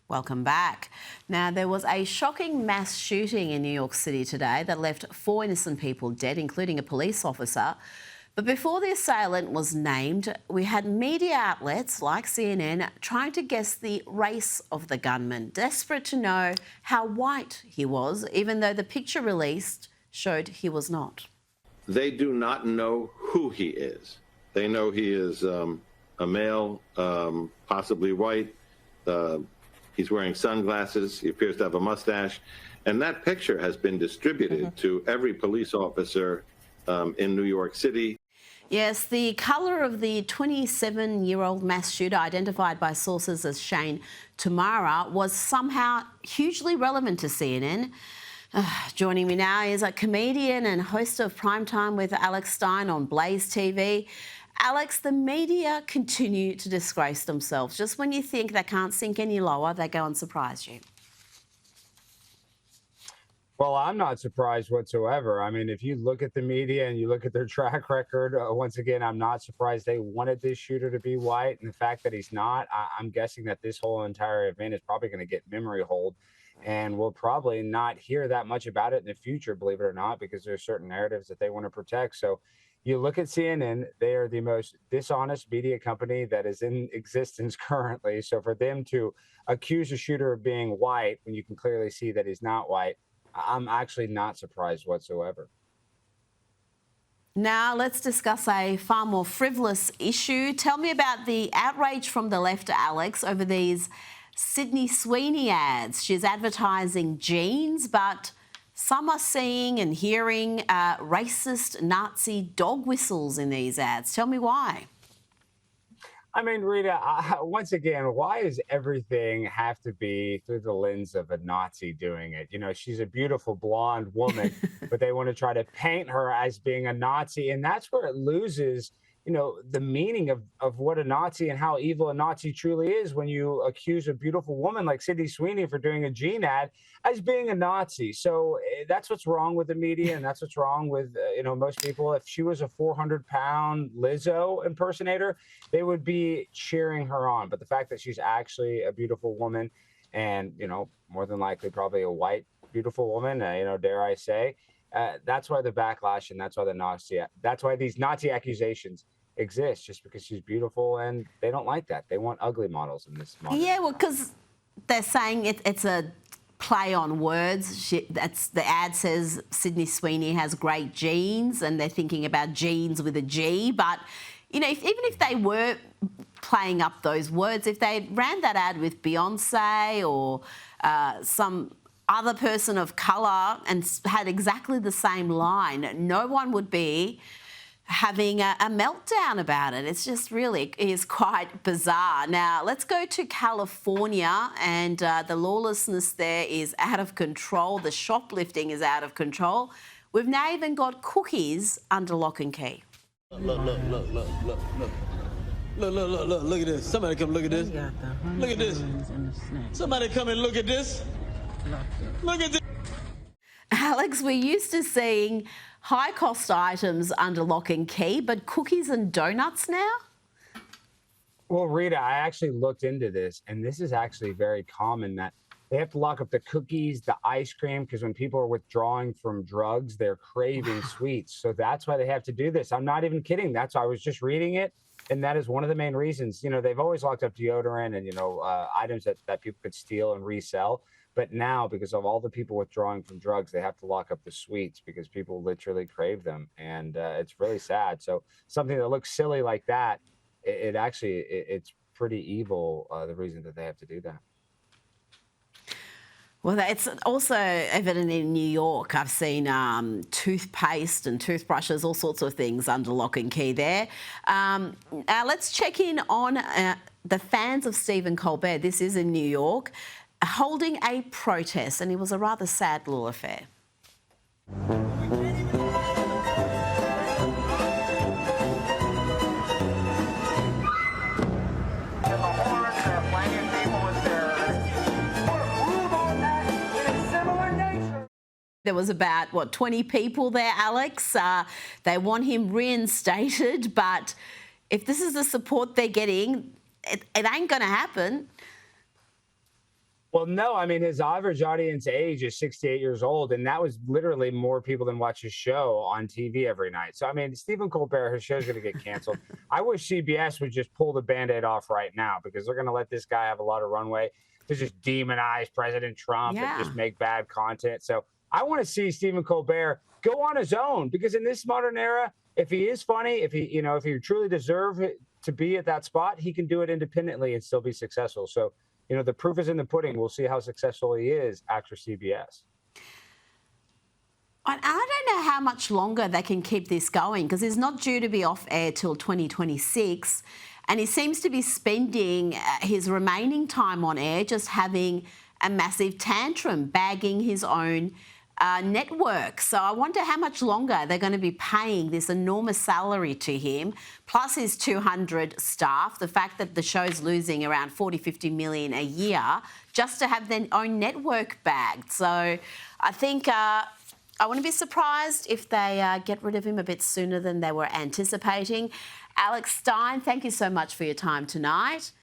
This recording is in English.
Welcome back. Now, there was a shocking mass shooting in New York City today that left 4 innocent people dead, including a police officer. But before the assailant was named, we had media outlets like CNN trying to guess the race of the gunman, desperate to know how white he was, even though the picture released showed he was not. They do not know who he is. They know he is a male, possibly white. He's wearing sunglasses. He appears to have a mustache. And that picture has been distributed to every police officer in New York City. Yes, the colour of the 27-year-old mass shooter, identified by sources as Shane Tamara, was somehow hugely relevant to CNN. Joining me now is a comedian and host of Primetime with Alex Stein on Blaze TV. Alex, the media continue to disgrace themselves. Just when you think they can't sink any lower, they go and surprise you. Well, I'm not surprised whatsoever. I mean, if you look at the media and you look at their track record, once again, I'm not surprised they wanted this shooter to be white. And the fact that he's not, I'm guessing that this whole entire event is probably going to get memory hold. And we'll probably not hear that much about it in the future, believe it or not, because there's certain narratives that they want to protect. So you look at CNN, they are the most dishonest media company that is in existence currently. So for them to accuse a shooter of being white when you can clearly see that he's not white, I'm actually not surprised whatsoever. Now let's discuss a far more frivolous issue. Tell me about the outrage from the left, Alex, over these Sydney Sweeney ads. She's advertising jeans, but some are seeing and hearing racist Nazi dog whistles in these ads. Tell me why. I mean, Rita, once again, why does everything have to be through the lens of a Nazi doing it? You know, she's a beautiful blonde woman, but they want to try to paint her as being a Nazi. And that's where it loses, you know, the meaning of what a Nazi and how evil a Nazi truly is when you accuse a beautiful woman like Sydney Sweeney for doing a jean ad as being a Nazi. So that's what's wrong with the media, and that's what's wrong with, you know, most people. If she was a 400-pound Lizzo impersonator, they would be cheering her on. But the fact that she's actually a beautiful woman and, you know, more than likely probably a white, beautiful woman, you know, dare I say, that's why the backlash and that's why these Nazi accusations exist, just because she's beautiful, and they don't like that. They want ugly models in this model. Yeah, well, because they're saying it's a play on words. The ad says Sydney Sweeney has great genes, and they're thinking about jeans with a G. But, you know, even if they were playing up those words, if they ran that ad with Beyonce or some other person of colour and had exactly the same line, no one would be having a meltdown about it. It's just really is quite bizarre. Now, let's go to California, and the lawlessness there is out of control. The shoplifting is out of control. We've now even got cookies under lock and key. Look at this. Somebody come look at this. Look at this. Somebody come and look at this. Look at this. Alex, we're used to seeing high-cost items under lock and key, but cookies and donuts now? Well, Rita, I actually looked into this, and this is actually very common that they have to lock up the cookies, the ice cream, because when people are withdrawing from drugs, they're craving sweets. So that's why they have to do this. I'm not even kidding. That's why I was just reading it, and that is one of the main reasons. You know, they've always locked up deodorant and, you know, items that people could steal and resell. But now, because of all the people withdrawing from drugs, they have to lock up the sweets because people literally crave them. And it's really sad. So something that looks silly like that, it's pretty evil, the reason that they have to do that. Well, it's also evident in New York. I've seen toothpaste and toothbrushes, all sorts of things under lock and key there. Now let's check in on the fans of Stephen Colbert. This is in New York, holding a protest, and it was a rather sad little affair. There was about, 20 people there, Alex. They want him reinstated, but if this is the support they're getting, it ain't going to happen. Well, no, I mean, his average audience age is 68 years old, and that was literally more people than watch his show on TV every night. So, I mean, Stephen Colbert, his show's going to get canceled. I wish CBS would just pull the Band-Aid off right now, because they're going to let this guy have a lot of runway to just demonize President Trump and just make bad content. So I want to see Stephen Colbert go on his own, because in this modern era, if he is funny, if he truly deserves to be at that spot, he can do it independently and still be successful. So, the proof is in the pudding. We'll see how successful he is after CBS. I don't know how much longer they can keep this going, because he's not due to be off air till 2026. And he seems to be spending his remaining time on air just having a massive tantrum, bagging his own network. So I wonder how much longer they're going to be paying this enormous salary to him, plus his 200 staff, the fact that the show's losing around 40-50 million a year just to have their own network bagged. So I think I wouldn't be surprised if they get rid of him a bit sooner than they were anticipating. Alex Stein, thank you so much for your time tonight.